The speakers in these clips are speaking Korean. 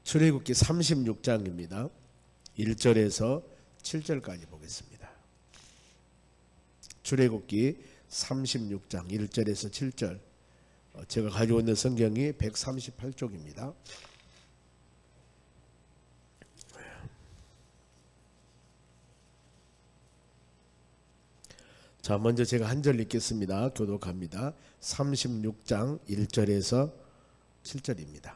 출애굽기 36장입니다. 1절에서 7절까지 보겠습니다. 출애굽기 36장 1절에서 7절. 제가 가지고 있는 성경이 138쪽입니다. 자, 먼저 제가 한 절 읽겠습니다. 교독합니다. 36장 1절에서 7절입니다.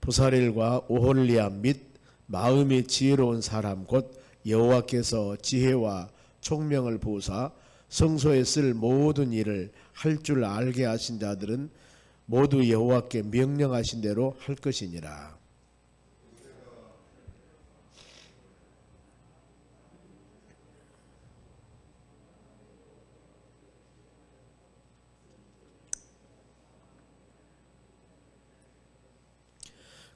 부사렐과 오홀리암 및 마음이 지혜로운 사람 곧 여호와께서 지혜와 총명을 부으사 성소에 쓸 모든 일을 할 줄 알게 하신 자들은 모두 여호와께 명령하신 대로 할 것이니라.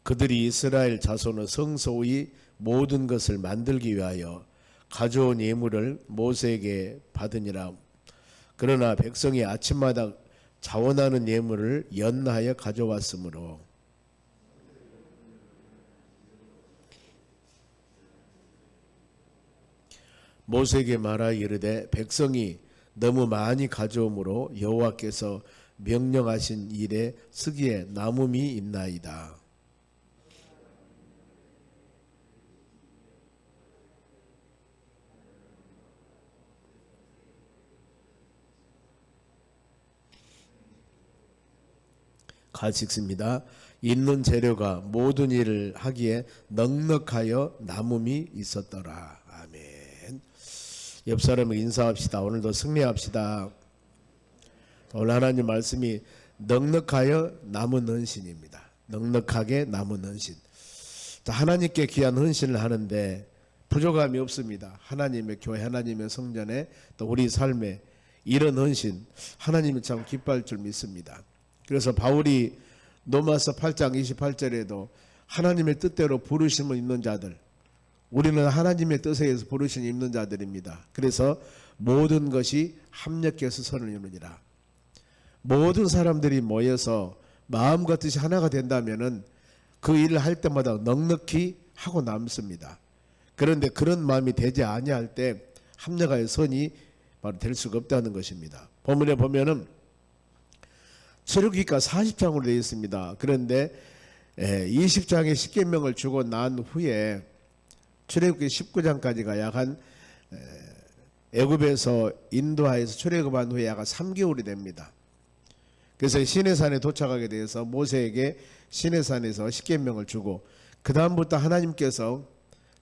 그들이 이스라엘 자손의 성소의 모든 것을 만들기 위하여 가져온 예물을 모세에게 받으니라. 그러나 백성이 아침마다 자원하는 예물을 연하여 가져왔으므로 모세에게 말하여 이르되 백성이 너무 많이 가져오므로 여호와께서 명령하신 일에 쓰기에 남음이 있나이다. 같이 읽습니다. 있는 재료가 모든 일을 하기에 넉넉하여 남음이 있었더라. 아멘. 옆 사람에게 인사합시다. 오늘도 승리합시다. 오늘 하나님 말씀이 넉넉하여 남은 헌신입니다. 넉넉하게 남은 헌신. 하나님께 귀한 헌신을 하는데 부족함이 없습니다. 하나님의 교회, 하나님의 성전에 또 우리 삶에 이런 헌신 하나님이 참 기뻐할 줄 믿습니다. 그래서 바울이 로마서 8장 28절에도 하나님의 뜻대로 부르심을 입는 자들, 우리는 하나님의 뜻에 의해서 부르심을 입는 자들입니다. 그래서 모든 것이 합력해서 선을 이루니라. 모든 사람들이 모여서 마음 같듯이 하나가 된다면은 그 일을 할 때마다 넉넉히 하고 남습니다. 그런데 그런 마음이 되지 아니할 때 합력하여 선이 바로 될 수가 없다는 것입니다. 본문에 보면은 출애굽기가 40장으로 되어 있습니다. 그런데 20장의 십계명을 주고 난 후에 출애굽기 19장까지가 약 한 애굽에서 인도하여서 출애굽한 후에 약 3개월이 됩니다. 그래서 시내산에 도착하게 되어서 모세에게 시내산에서 십계명을 주고 그 다음부터 하나님께서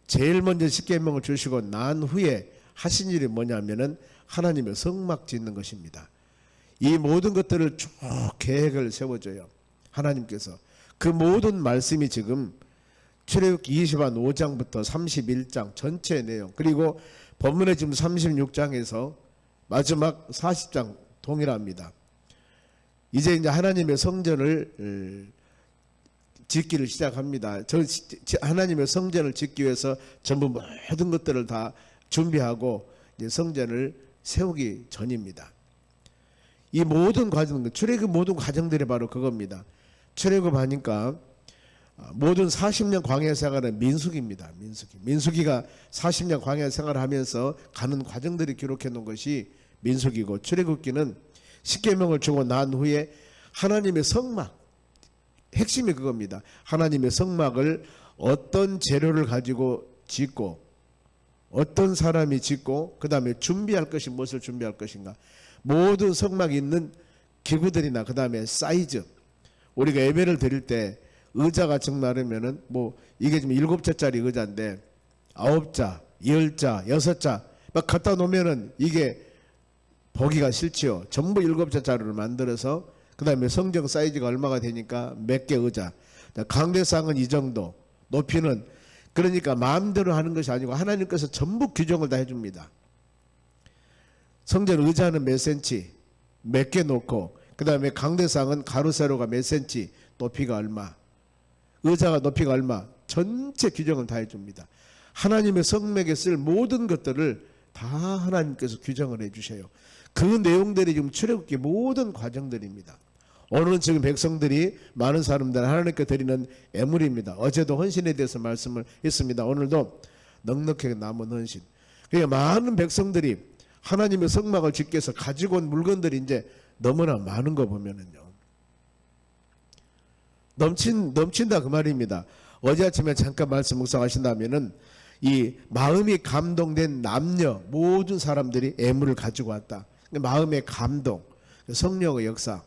제일 먼저 십계명을 주시고 난 후에 하신 일이 뭐냐면은 하나님의 성막 짓는 것입니다. 이 모든 것들을 쭉 계획을 세워줘요. 하나님께서. 그 모든 말씀이 지금 출애굽기 25장부터 31장 전체 내용, 그리고 본문에 지금 36장에서 마지막 40장 동일합니다. 이제 하나님의 성전을 짓기를 시작합니다. 하나님의 성전을 짓기 위해서 전부 모든 것들을 다 준비하고 이제 성전을 세우기 전입니다. 이 모든 과정, 출애굽 모든 과정들이 바로 그겁니다. 출애굽하니까 모든 40년 광야 생활은 민수기입니다. 민수기가 40년 광야 생활을 하면서 가는 과정들이 기록해 놓은 것이 민수기고, 출애굽기는 십계명을 주고 난 후에 하나님의 성막, 핵심이 그겁니다. 하나님의 성막을 어떤 재료를 가지고 짓고 어떤 사람이 짓고 그 다음에 준비할 것이 무엇을 준비할 것인가, 모든 성막에 있는 기구들이나 그 다음에 사이즈, 우리가 예배를 드릴 때 의자가 정나르면은 뭐 이게 지금 7자짜리 의자인데 9자, 10자, 6자 막 갖다 놓으면은 이게 보기가 싫지요. 전부 7자짜리를 만들어서 그 다음에 성정 사이즈가 얼마가 되니까 몇 개 의자, 강대상은 이 정도, 높이는, 그러니까 마음대로 하는 것이 아니고 하나님께서 전부 규정을 다 해줍니다. 성전 의자는 몇 센치, 몇 개 놓고, 그 다음에 강대상은 가로 세로가 몇 센치, 높이가 얼마, 의자가 높이가 얼마, 전체 규정을 다 해줍니다. 하나님의 성막에 쓸 모든 것들을 다 하나님께서 규정을 해주셔요. 그 내용들이 지금 출애굽기 모든 과정들입니다. 오늘은 지금 백성들이 많은 사람들 하나님께 드리는 애물입니다. 어제도 헌신에 대해서 말씀을 했습니다. 오늘도 넉넉하게 남은 헌신. 그러니까 많은 백성들이 하나님의 성막을 짓기 위해서 가지고 온 물건들이 이제 너무나 많은 거 보면은요. 넘친다 그 말입니다. 어제 아침에 잠깐 말씀 묵상하신다면은 이 마음이 감동된 남녀 모든 사람들이 애물을 가지고 왔다. 마음의 감동, 성령의 역사.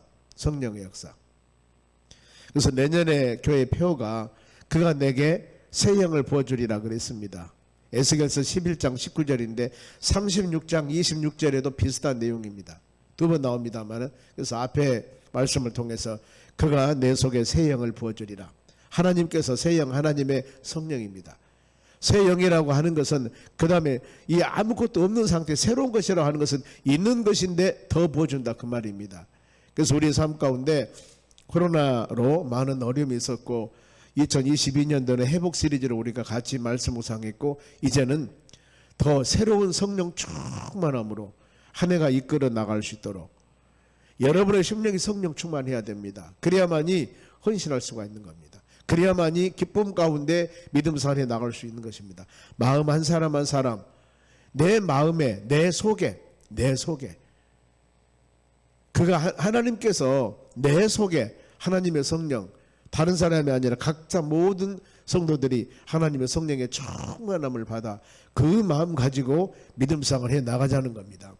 그래서 내년에 교회 표가 그가 내게 새 영을 부어주리라 그랬습니다. 에스겔서 11장 19절인데 36장 26절에도 비슷한 내용입니다. 두 번 나옵니다만, 그래서 앞에 말씀을 통해서 그가 내 속에 새 영을 부어주리라. 하나님께서 새 영, 하나님의 성령입니다. 새 영이라고 하는 것은 그 다음에 이 아무것도 없는 상태, 새로운 것이라고 하는 것은 있는 것인데 더 부어준다 그 말입니다. 그래서 우리 삶 가운데 코로나로 많은 어려움이 있었고 2022년도는 회복 시리즈로 우리가 같이 말씀 묵상했고 이제는 더 새로운 성령 충만함으로 한 해가 이끌어 나갈 수 있도록 여러분의 심령이 성령 충만해야 됩니다. 그래야만이 헌신할 수가 있는 겁니다. 그래야만이 기쁨 가운데 믿음 산에 나갈 수 있는 것입니다. 마음 한 사람 한 사람, 내 마음에, 내 속에 그가 하나님께서 내 속에 하나님의 성령, 다른 사람이 아니라 각자 모든 성도들이 하나님의 성령의 충만함을 받아 그 마음 가지고 믿음상을 해 나가자는 겁니다.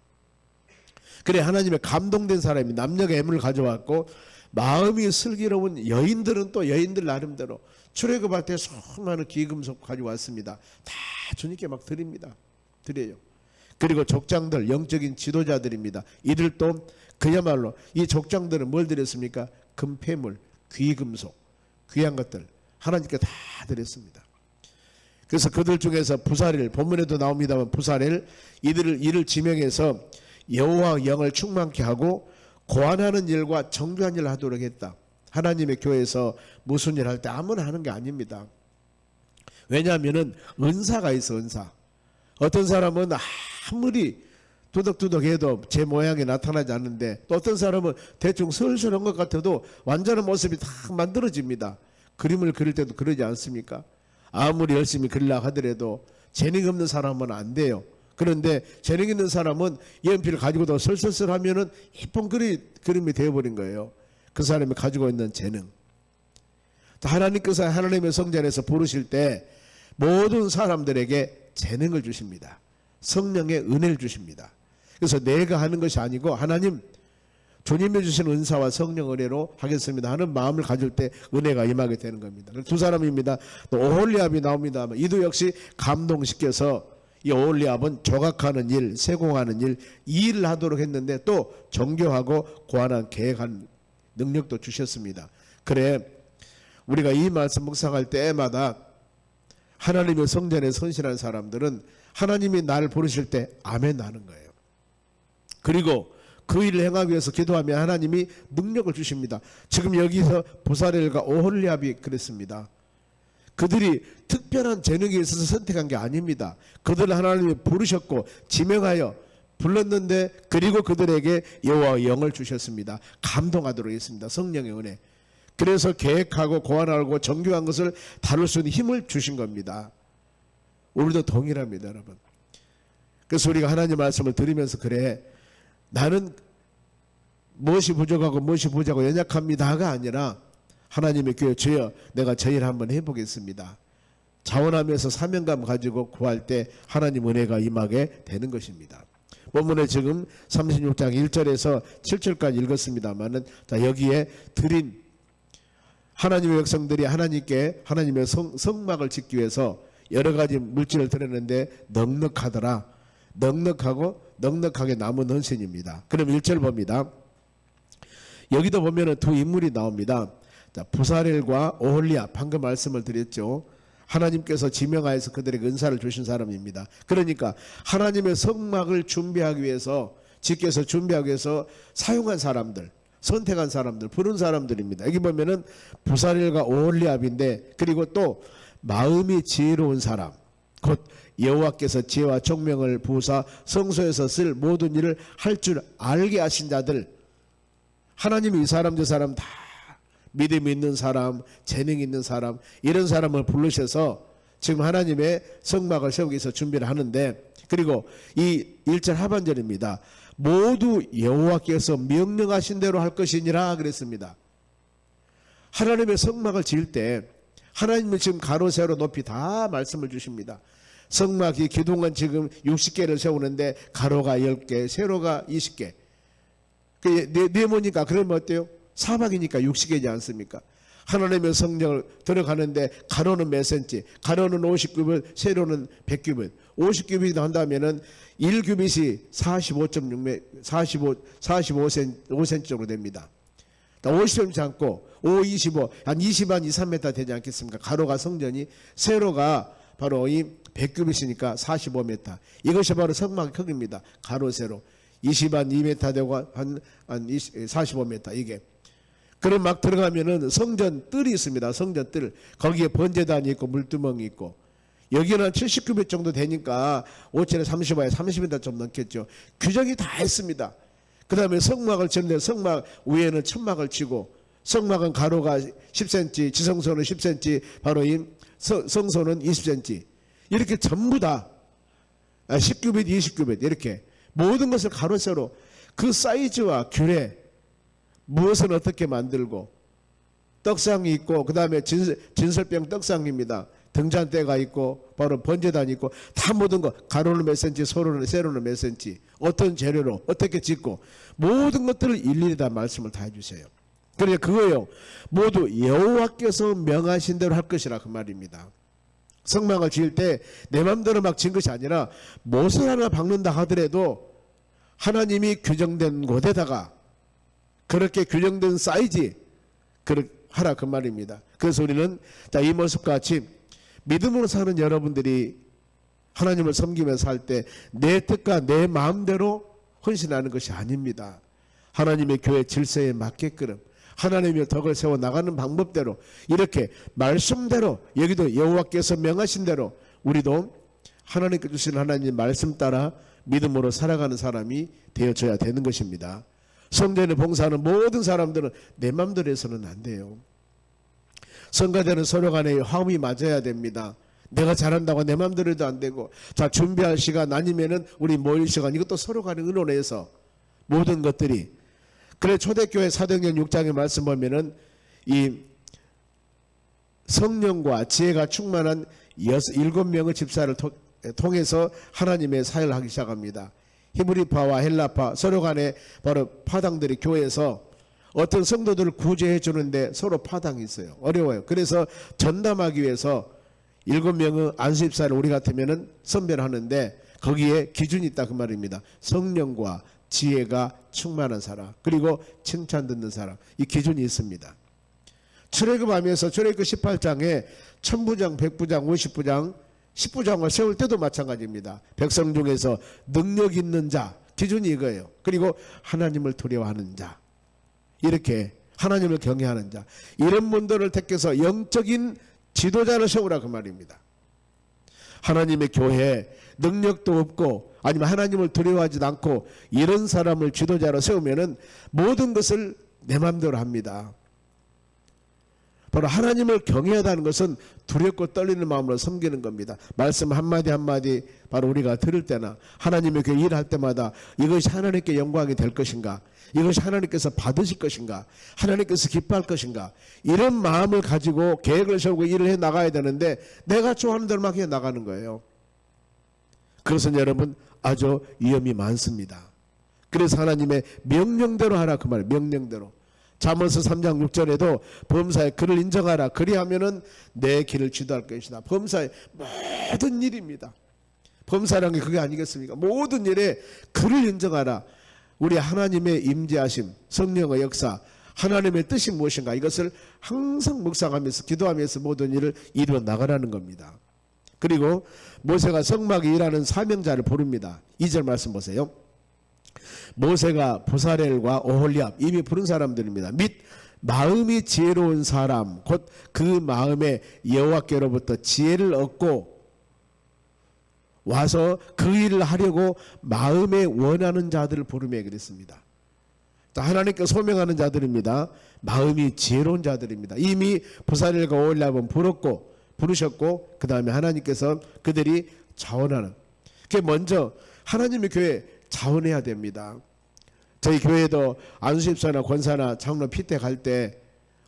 그래 하나님의 감동된 사람이 남녀가 애물을 가져왔고 마음이 슬기로운 여인들은 또 여인들 나름대로 출애굽할 때 수많은 귀금속 가져왔습니다. 다 주님께 막 드려요. 그리고 족장들 영적인 지도자들입니다. 이들도 그야말로 이 족장들은 뭘 드렸습니까? 금폐물, 귀금속, 귀한 것들 하나님께 다 드렸습니다. 그래서 그들 중에서 부사렐, 본문에도 나옵니다만 부사렐 이를 지명해서 여호와 영을 충만케 하고 고안하는 일과 정교한 일을 하도록 했다. 하나님의 교회에서 무슨 일 할 때 아무나 하는 게 아닙니다. 왜냐하면은 은사가 있어, 은사. 어떤 사람은 아무리 두덕두덕해도 제 모양이 나타나지 않는데 또 어떤 사람은 대충 슬슬한 것 같아도 완전한 모습이 다 만들어집니다. 그림을 그릴 때도 그러지 않습니까? 아무리 열심히 그리려고 하더라도 재능 없는 사람은 안 돼요. 그런데 재능 있는 사람은 연필을 가지고도 설설설 하면은 예쁜 그림이 되어버린 거예요. 그 사람이 가지고 있는 재능. 하나님께서 하나님의 성전에서 부르실 때 모든 사람들에게 재능을 주십니다. 성령의 은혜를 주십니다. 그래서 내가 하는 것이 아니고 하나님 주님이 주신 은사와 성령 은혜로 하겠습니다 하는 마음을 가질 때 은혜가 임하게 되는 겁니다. 두 사람입니다. 또 오홀리압이 나옵니다. 이도 역시 감동시켜서 이 오홀리압은 조각하는 일, 세공하는 일, 이 일을 하도록 했는데 또 정교하고 고안한 계획한 능력도 주셨습니다. 그래 우리가 이 말씀 묵상할 때마다 하나님의 성전에 선실한 사람들은 하나님이 나를 부르실 때 아멘 하는 거예요. 그리고 그 일을 행하기 위해서 기도하면 하나님이 능력을 주십니다. 지금 여기서 부사렐과 오홀리압이 그랬습니다. 그들이 특별한 재능이 있어서 선택한 게 아닙니다. 그들을 하나님이 부르셨고 지명하여 불렀는데 그리고 그들에게 여호와의 영을 주셨습니다. 감동하도록 했습니다. 성령의 은혜. 그래서 계획하고 고안하고 정교한 것을 다룰 수 있는 힘을 주신 겁니다. 우리도 동일합니다, 여러분. 그래서 우리가 하나님 말씀을 들으면서 그래 나는 무엇이 부족하고 무엇이 부족하고 연약합니다가 아니라 하나님의 교회 주여 내가 저 일 한번 해보겠습니다. 자원하면서 사명감 가지고 구할 때 하나님 은혜가 임하게 되는 것입니다. 본문에 지금 36장 1절에서 7절까지 읽었습니다만은 자 여기에 드린 하나님의 백성들이 하나님께 하나님의 성막을 짓기 위해서 여러 가지 물질을 드렸는데 넉넉하더라. 넉넉하고 넉넉하게 남은 헌신입니다. 그럼 1절 봅니다. 여기도 보면은 두 인물이 나옵니다. 자, 부사렐과 오홀리압 방금 말씀을 드렸죠. 하나님께서 지명하여서 그들에게 은사를 주신 사람입니다. 그러니까 하나님의 성막을 준비하기 위해서 짓기 위해서 준비하기 위해서 사용한 사람들, 선택한 사람들, 부른 사람들입니다. 여기 보면은 부사렐과 오홀리압인데 그리고 또 마음이 지혜로운 사람, 곧 여호와께서 지혜와 총명을 부으사 성소에서 쓸 모든 일을 할 줄 알게 하신 자들, 하나님이 이 사람 저 사람 다 믿음이 있는 사람, 재능 있는 사람, 이런 사람을 부르셔서 지금 하나님의 성막을 세우기 위해서 준비를 하는데, 그리고 이 1절 하반절입니다. 모두 여호와께서 명령하신 대로 할 것이니라 그랬습니다. 하나님의 성막을 지을 때 하나님은 지금 가로 세로 높이 다 말씀을 주십니다. 성막이 기둥은 지금 60개를 세우는데 가로가 10개, 세로가 20개. 네모니까 그러면 어때요? 사박이니까 60개지 않습니까? 하나님의 성령을 들어가는데 가로는 몇 센치? 가로는 50규빗, 세로는 100규빗. 50규빗 한다면은 1규빗이 45cm 정도 됩니다. 50cm 않고 5, 25, 한 20한 2, 3m 되지 않겠습니까? 가로가 성전이, 세로가 바로 이 100규빗이니까 45m. 이것이 바로 성막의 크기입니다. 가로, 세로. 20한 2m 되고 한 45m 이게. 그럼 막 들어가면은 성전 뜰이 있습니다. 성전 뜰. 거기에 번제단이 있고 물두멍이 있고. 여기는 한 70규빗 정도 되니까 5천에 35에 30m 좀 넘겠죠. 규정이 다 있습니다. 그 다음에 성막을 짓는데 성막 위에는 천막을 치고, 성막은 가로가 10cm, 지성소는 10cm, 바로 이 성소는 20cm. 이렇게 전부 다 10규빗, 20규빗 이렇게 모든 것을 가로 세로 그 사이즈와 규례, 무엇은 어떻게 만들고, 떡상이 있고, 그 다음에 진설병 떡상입니다. 등잔대가 있고, 바로 번제단이 있고, 다 모든 거, 가로는 몇 센치, 세로는 몇 센치, 어떤 재료로 어떻게 짓고, 모든 것들을 일일이 다 말씀을 다 해주세요. 그러니까 그거예요. 모두 여호와께서 명하신 대로 할 것이라 그 말입니다. 성막을 지을 때 내 마음대로 막 지은 것이 아니라 못을 하나 박는다 하더라도 하나님이 규정된 곳에다가 그렇게 규정된 사이즈 그렇게 하라 그 말입니다. 그래서 우리는 이 모습과 같이 믿음으로 사는 여러분들이 하나님을 섬기면서 살 때 내 뜻과 내 마음대로 헌신하는 것이 아닙니다. 하나님의 교회 질서에 맞게끔 하나님의 덕을 세워 나가는 방법대로 이렇게 말씀대로, 여기도 여호와께서 명하신 대로 우리도 하나님께 주신 하나님의 말씀 따라 믿음으로 살아가는 사람이 되어져야 되는 것입니다. 성전에 봉사하는 모든 사람들은 내 맘대로 해서는 안 돼요. 성가대는 서로 간에 화음이 맞아야 됩니다. 내가 잘한다고 내 맘대로 해도 안 되고, 자 준비할 시간 아니면은 우리 모일 시간, 이것도 서로 간에 의논해서 모든 것들이. 그래 초대교회 사도행전 6장의 말씀 보면은 이 성령과 지혜가 충만한 7명의 집사를 통해서 하나님의 사역을 하기 시작합니다. 히브리파와 헬라파 서로 간에 바로 파당들이 교회에서 어떤 성도들을 구제해 주는데 서로 파당이 있어요. 어려워요. 그래서 전담하기 위해서 7명의 안수집사를 우리 같으면은 선별하는데 거기에 기준이 있다 그 말입니다. 성령과 지혜가 충만한 사람, 그리고 칭찬 듣는 사람, 이 기준이 있습니다. 출애굽하면서 출애굽 18장에 1000부장, 100부장, 50부장, 10부장을 세울 때도 마찬가지입니다. 백성 중에서 능력 있는 자, 기준이 이거예요. 그리고 하나님을 두려워하는 자, 이렇게 하나님을 경외하는 자, 이런 분들을 택해서 영적인 지도자를 세우라 그 말입니다. 하나님의 교회에 능력도 없고 아니면 하나님을 두려워하지 않고 이런 사람을 지도자로 세우면은 모든 것을 내 마음대로 합니다. 바로 하나님을 경외하다는 것은 두렵고 떨리는 마음으로 섬기는 겁니다. 말씀 한마디 한마디 바로 우리가 들을 때나 하나님의 교회 일할 때마다 이것이 하나님께 영광이 될 것인가, 이것이 하나님께서 받으실 것인가, 하나님께서 기뻐할 것인가, 이런 마음을 가지고 계획을 세우고 일을 해 나가야 되는데 내가 좋아하는 대로 막 해 나가는 거예요. 그것은 여러분 아주 위험이 많습니다. 그래서 하나님의 명령대로 하라 그 말이에요. 명령대로. 잠언서 3장 6절에도 범사에 그를 인정하라. 그리하면은 내 길을 지도할 것이다. 범사의 모든 일입니다. 범사라는 게 그게 아니겠습니까? 모든 일에 그를 인정하라. 우리 하나님의 임재하심, 성령의 역사, 하나님의 뜻이 무엇인가, 이것을 항상 묵상하면서 기도하면서 모든 일을 이루어 나가라는 겁니다. 그리고 모세가 성막에 일하는 사명자를 부릅니다. 2절 말씀 보세요. 모세가 보사렐과 오홀리압, 이미 부른 사람들입니다. 및 마음이 지혜로운 사람, 곧 그 마음에 여호와께로부터 지혜를 얻고 와서 그 일을 하려고 마음에 원하는 자들을 부르며 그랬습니다. 하나님께 소명하는 자들입니다. 마음이 지혜로운 자들입니다. 이미 부산일과 오일날은 부르셨고 그 다음에 하나님께서 그들이 자원하는, 그게 먼저 하나님의 교회 자원해야 됩니다. 저희 교회도 안수집사나 권사나 장로 피태 갈 때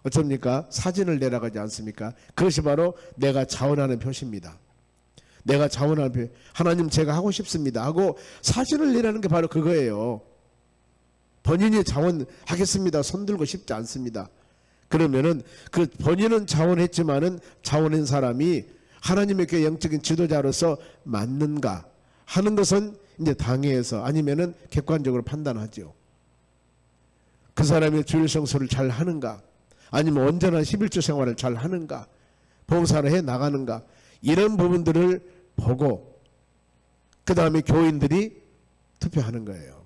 어쩝니까? 사진을 내려가지 않습니까? 그것이 바로 내가 자원하는 표시입니다. 내가 자원하는 표시. 하나님 제가 하고 싶습니다 하고 사진을 내라는 게 바로 그거예요. 본인이 자원하겠습니다 손들고 싶지 않습니다. 그러면은 그 본인은 자원했지만은 자원한 사람이 하나님의 교회 영적인 지도자로서 맞는가 하는 것은 이제 당회에서 아니면은 객관적으로 판단하죠. 그 사람의 주일 성수를 잘 하는가, 아니면 온전한 11주 생활을 잘 하는가, 봉사를 해 나가는가, 이런 부분들을 보고 그 다음에 교인들이 투표하는 거예요.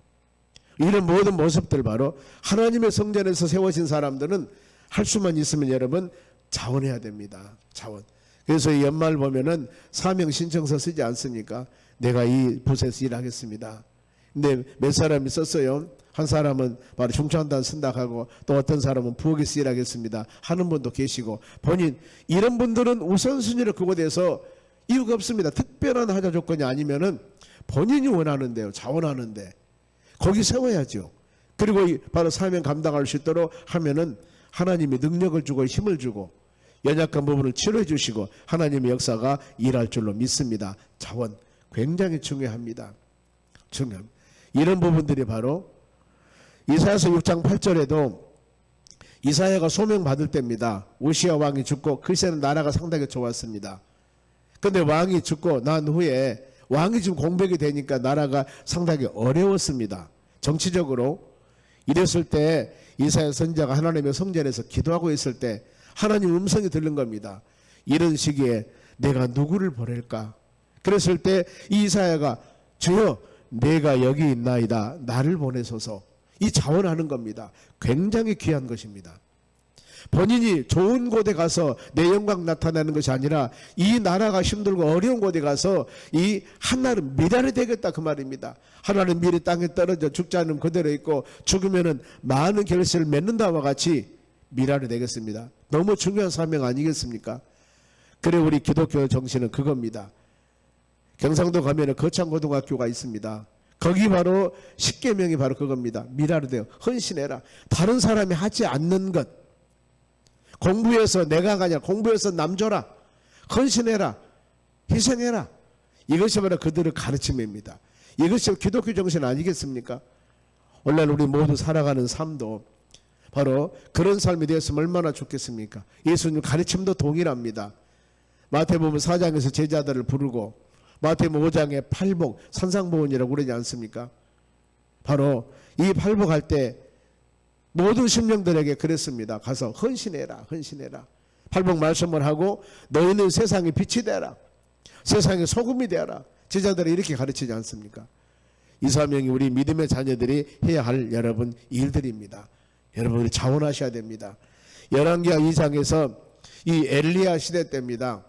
이런 모든 모습들 바로 하나님의 성전에서 세워진 사람들은 할 수만 있으면 여러분 자원해야 됩니다. 자원. 그래서 이 연말 보면은 사명 신청서 쓰지 않습니까? 내가 이 부서에서 일하겠습니다. 근데 몇 사람이 썼어요. 한 사람은 바로 중창단 쓴다 하고 또 어떤 사람은 부엌에서 일하겠습니다 하는 분도 계시고, 본인 이런 분들은 우선순위를 그곳에서 이유가 없습니다. 특별한 하자 조건이 아니면은 본인이 원하는데요, 자원하는데 거기 세워야죠. 그리고 바로 사명 감당할 수 있도록 하면은 하나님이 능력을 주고 힘을 주고 연약한 부분을 치료해 주시고 하나님의 역사가 일할 줄로 믿습니다. 자원 굉장히 중요합니다. 중요합니다. 이런 부분들이 바로 이사야서 6장 8절에도 이사야가 소명받을 때입니다. 우시야 왕이 죽고 그때는 나라가 상당히 좋았습니다. 그런데 왕이 죽고 난 후에 왕이 지금 공백이 되니까 나라가 상당히 어려웠습니다. 정치적으로. 이랬을 때 이사야 선지자가 하나님의 성전에서 기도하고 있을 때 하나님 음성이 들린 겁니다. 이런 시기에 내가 누구를 보낼까? 그랬을 때 이사야가 주여 내가 여기 있나이다 나를 보내소서, 이 자원하는 겁니다. 굉장히 귀한 것입니다. 본인이 좋은 곳에 가서 내 영광 나타내는 것이 아니라 이 나라가 힘들고 어려운 곳에 가서 이 한나라는 미랄이 되겠다 그 말입니다. 하나는 미리 땅에 떨어져 죽지 않으면 그대로 있고 죽으면은 많은 결실을 맺는다와 같이 미랄이 되겠습니다. 너무 중요한 사명 아니겠습니까? 그래 우리 기독교 정신은 그겁니다. 경상도 가면은 거창고등학교가 있습니다. 거기 바로 십계명이 바로 그겁니다. 미랄이 되어 헌신해라. 다른 사람이 하지 않는 것, 공부해서 내가 가냐, 공부해서 남 줘라, 헌신해라, 희생해라. 이것이 바로 그들의 가르침입니다. 이것이 기독교 정신 아니겠습니까? 오늘 우리 모두 살아가는 삶도 바로 그런 삶이 되었으면 얼마나 좋겠습니까? 예수님 가르침도 동일합니다. 마태복음 4장에서 제자들을 부르고 마태복음 5장에 팔복, 산상보훈이라고 그러지 않습니까? 바로 이 팔복할 때 모든 심령들에게 그랬습니다. 가서 헌신해라, 헌신해라. 팔복 말씀을 하고 너희는 세상의 빛이 되라, 세상의 소금이 되라. 제자들이 이렇게 가르치지 않습니까? 이 사명이 우리 믿음의 자녀들이 해야 할 여러분 일들입니다. 여러분이 자원하셔야 됩니다. 열왕기하 2장에서 이 엘리야 시대 때입니다.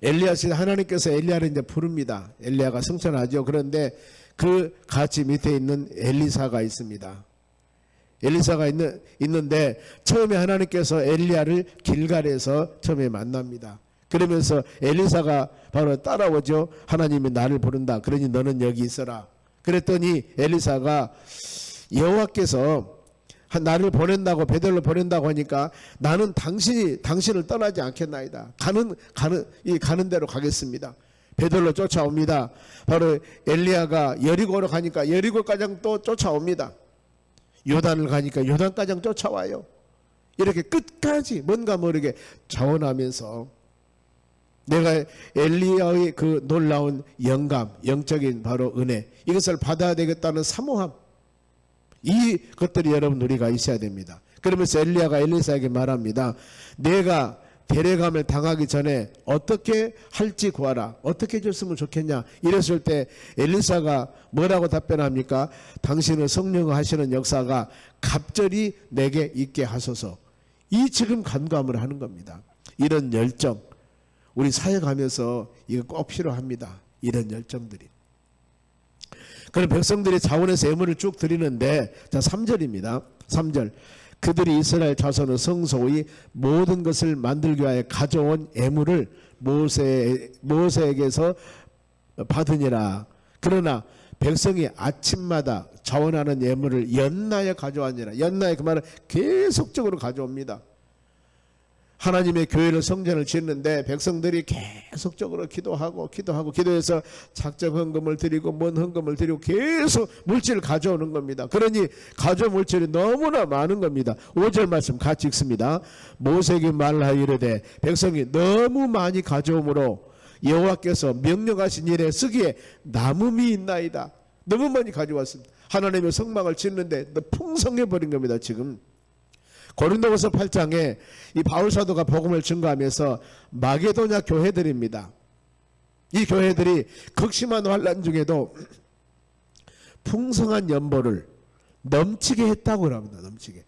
엘리야 시대 하나님께서 엘리야를 이제 부릅니다. 엘리야가 승천하죠. 그런데 그 같이 밑에 있는 엘리사가 있습니다. 엘리사가 있는데 처음에 하나님께서 엘리야를 길갈에서 처음에 만납니다. 그러면서 엘리사가 바로 따라오죠. 하나님이 나를 부른다. 그러니 너는 여기 있어라. 그랬더니 엘리사가 여호와께서 나를 보낸다고, 베델로 보낸다고 하니까 나는 당신을 떠나지 않겠나이다. 가는 대로 가겠습니다. 베델로 쫓아옵니다. 바로 엘리야가 여리고로 가니까 여리고까지 또 쫓아옵니다. 요단을 가니까 요단까지 쫓아와요. 이렇게 끝까지 뭔가 모르게 자원하면서 내가 엘리야의 그 놀라운 영감, 영적인 바로 은혜, 이것을 받아야 되겠다는 사모함, 이 것들이 여러분 우리가 있어야 됩니다. 그러면서 엘리야가 엘리사에게 말합니다. 내가 데려감을 당하기 전에 어떻게 할지 구하라. 어떻게 해줬으면 좋겠냐. 이랬을 때 엘리사가 뭐라고 답변합니까? 당신은 성령 하시는 역사가 갑절이 내게 있게 하소서. 이 지금 간구함을 하는 겁니다. 이런 열정, 우리 사역하면서 이거 꼭 필요합니다. 이런 열정들이. 그런 백성들이 자원에서 예물을 쭉 드리는데, 자 3절입니다. 3절. 그들이 이스라엘 자손의 성소의 모든 것을 만들기 위하여 가져온 예물을 모세에게서 받으니라. 그러나 백성이 아침마다 자원하는 예물을 연나에 가져왔니라. 연나에 그 말은 계속적으로 가져옵니다. 하나님의 교회를 성전을 짓는데 백성들이 계속적으로 기도해서 작정 헌금을 드리고 뭔 헌금을 드리고 계속 물질을 가져오는 겁니다. 그러니 가져온 물질이 너무나 많은 겁니다. 5절 말씀 같이 읽습니다. 모세에게 말하여 이르되 백성이 너무 많이 가져오므로 여호와께서 명령하신 일에 쓰기에 남음이 있나이다. 너무 많이 가져왔습니다. 하나님의 성막을 짓는데 풍성해 버린 겁니다. 지금 고린도후서 8장에 이 바울 사도가 복음을 증거하면서 마게도냐 교회들입니다. 이 교회들이 극심한 환난 중에도 풍성한 연보를 넘치게 했다고 합니다. 넘치게.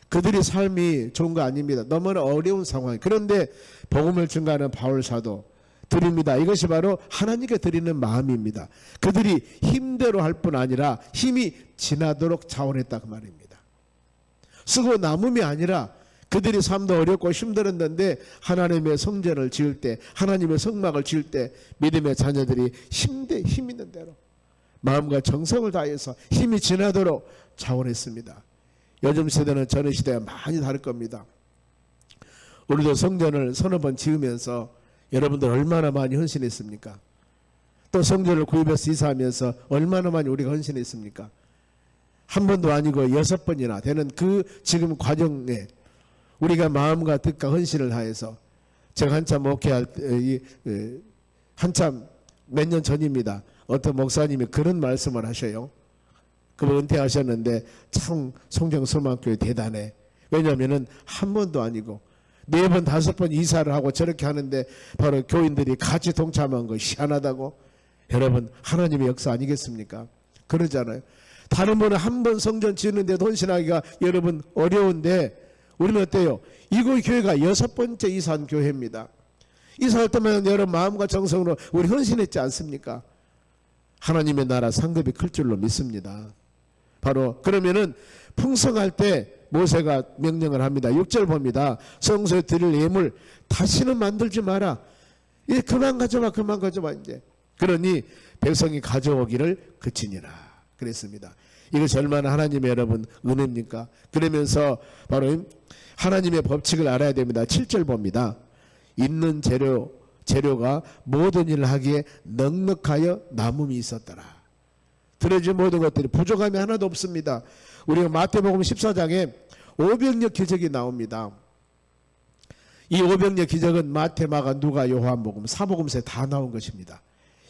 그들이 삶이 좋은 거 아닙니다. 너무나 어려운 상황. 그런데 복음을 증거하는 바울 사도 드립니다. 이것이 바로 하나님께 드리는 마음입니다. 그들이 힘대로 할 뿐 아니라 힘이 지나도록 자원했다 그 말입니다. 쓰고 남음이 아니라 그들이 삶도 어렵고 힘들었는데 하나님의 성전을 지을 때, 하나님의 성막을 지을 때 믿음의 자녀들이 힘 있는 대로 마음과 정성을 다해서 힘이 지나도록 자원했습니다. 요즘 세대는 전의 시대와 많이 다를 겁니다. 우리도 성전을 서너 번 지으면서 여러분들 얼마나 많이 헌신했습니까? 또 성전을 구입해서 이사하면서 얼마나 많이 우리가 헌신했습니까? 한 번도 아니고 6번이나 되는 그 지금 과정에 우리가 마음과 뜻과 헌신을 다해서, 제가 한참 목회할 한참 몇 년 전입니다. 어떤 목사님이 그런 말씀을 하셔요. 그분 은퇴하셨는데 참 송정소망교회 대단해. 왜냐하면은 한 번도 아니고 4번 5번 이사를 하고 저렇게 하는데 바로 교인들이 같이 동참한 거 희한하다고. 여러분 하나님의 역사 아니겠습니까? 그러잖아요. 다른 분은 한 번 성전 짓는데 헌신하기가 여러분 어려운데 우리는 어때요? 이곳 교회가 6번째 이사한 교회입니다. 이사할 때면 여러분 마음과 정성으로 우리 헌신했지 않습니까? 하나님의 나라 상급이 클 줄로 믿습니다. 바로 그러면은 풍성할 때 모세가 명령을 합니다. 6절 봅니다. 성소에 드릴 예물 다시는 만들지 마라. 이제 그만 가져와 이제. 그러니 백성이 가져오기를 그치니라 그랬습니다. 이것이 얼마나 하나님의 여러분 은혜입니까? 그러면서 바로 하나님의 법칙을 알아야 됩니다. 7절 봅니다. 있는 재료가 모든 일을 하기에 넉넉하여 남음이 있었더라. 들어진 모든 것들이 부족함이 하나도 없습니다. 우리가 마태복음 14장에 오병이어 기적이 나옵니다. 이 오병이어 기적은 마태, 마가, 누가, 요한복음, 사복음서에 다 나온 것입니다.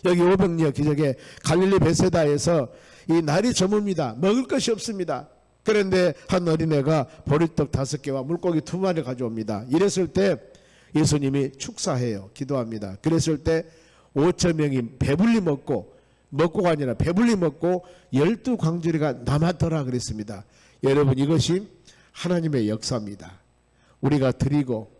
여기 오병이어 기적에 갈릴리 베세다에서 이 날이 저뭅니다. 먹을 것이 없습니다. 그런데 한 어린애가 보리떡 5개와 물고기 2마리 가져옵니다. 이랬을 때 예수님이 축사해요. 기도합니다. 그랬을 때 5,000명이 배불리 먹고가 아니라 배불리 먹고 12광주리가 남았더라 그랬습니다. 여러분 이것이 하나님의 역사입니다. 우리가 드리고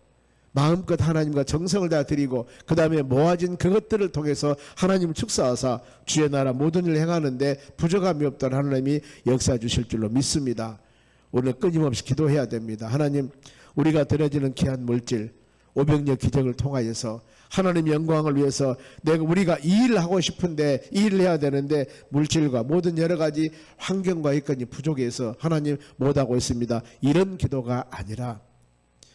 마음껏 하나님과 정성을 다 드리고 그 다음에 모아진 그것들을 통해서 하나님 축사하사 주의 나라 모든 일을 행하는데 부족함이 없던 하나님이 역사해 주실 줄로 믿습니다. 오늘 끊임없이 기도해야 됩니다. 하나님 우리가 드려지는 귀한 물질 오병이어 기적을 통하여서 하나님의 영광을 위해서 우리가 이 일을 하고 싶은데 이 일을 해야 되는데 물질과 모든 여러 가지 환경과 여건이 부족해서 하나님 못하고 있습니다. 이런 기도가 아니라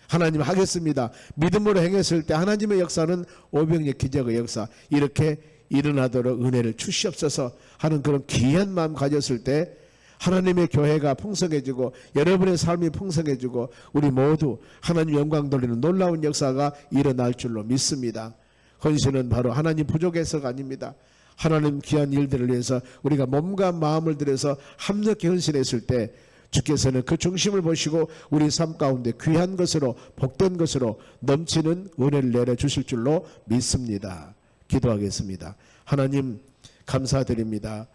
하나님 하겠습니다. 믿음으로 행했을 때 하나님의 역사는 오병이어 기적의 역사 이렇게 일어나도록 은혜를 주시옵소서 하는 그런 귀한 마음 가졌을 때 하나님의 교회가 풍성해지고 여러분의 삶이 풍성해지고 우리 모두 하나님 영광 돌리는 놀라운 역사가 일어날 줄로 믿습니다. 헌신은 바로 하나님 부족해서가 아닙니다. 하나님 귀한 일들을 위해서 우리가 몸과 마음을 들여서 합력히 헌신했을 때 주께서는 그 중심을 보시고 우리 삶 가운데 귀한 것으로 복된 것으로 넘치는 은혜를 내려주실 줄로 믿습니다. 기도하겠습니다. 하나님 감사드립니다.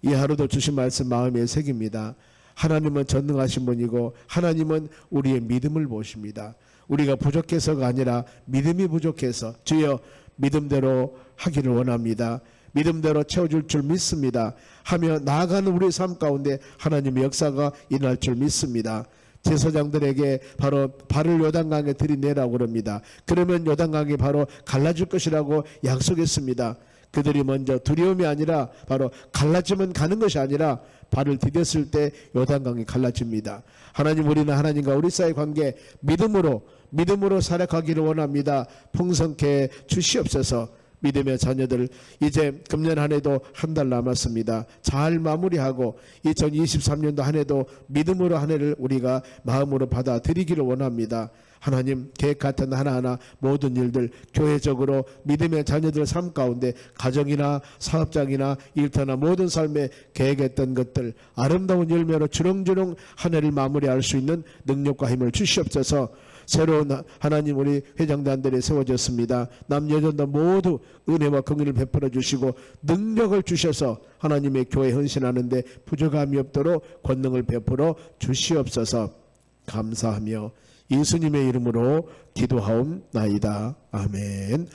이 하루도 주신 말씀 마음에 새깁니다. 하나님은 전능하신 분이고 하나님은 우리의 믿음을 보십니다. 우리가 부족해서가 아니라 믿음이 부족해서 주여 믿음대로 하기를 원합니다. 믿음대로 채워줄 줄 믿습니다 하며 나아가는 우리 삶 가운데 하나님의 역사가 일어날 줄 믿습니다. 제사장들에게 바로 발을 요단강에 들이내라고 그럽니다. 그러면 요단강이 바로 갈라질 것이라고 약속했습니다. 그들이 먼저 두려움이 아니라 바로 갈라지면 가는 것이 아니라 발을 디뎠을 때 요단강이 갈라집니다. 하나님, 우리는 하나님과 우리 사이의 관계 믿음으로 살아가기를 원합니다. 풍성케 주시옵소서. 믿음의 자녀들, 이제 금년 한 해도 한 달 남았습니다. 잘 마무리하고 2023년도 한 해도 믿음으로 한 해를 우리가 마음으로 받아들이기를 원합니다. 하나님, 계획 같은 하나하나 모든 일들 교회적으로 믿음의 자녀들 삶 가운데 가정이나 사업장이나 일터나 모든 삶에 계획했던 것들 아름다운 열매로 주렁주렁 한 해를 마무리할 수 있는 능력과 힘을 주시옵소서. 새로운 하나님, 우리 회장단들이 세워졌습니다. 남여전도 모두 은혜와 긍휼을 베풀어 주시고 능력을 주셔서 하나님의 교회 헌신하는데 부족함이 없도록 권능을 베풀어 주시옵소서. 감사하며 예수님의 이름으로 기도하옵나이다. 아멘.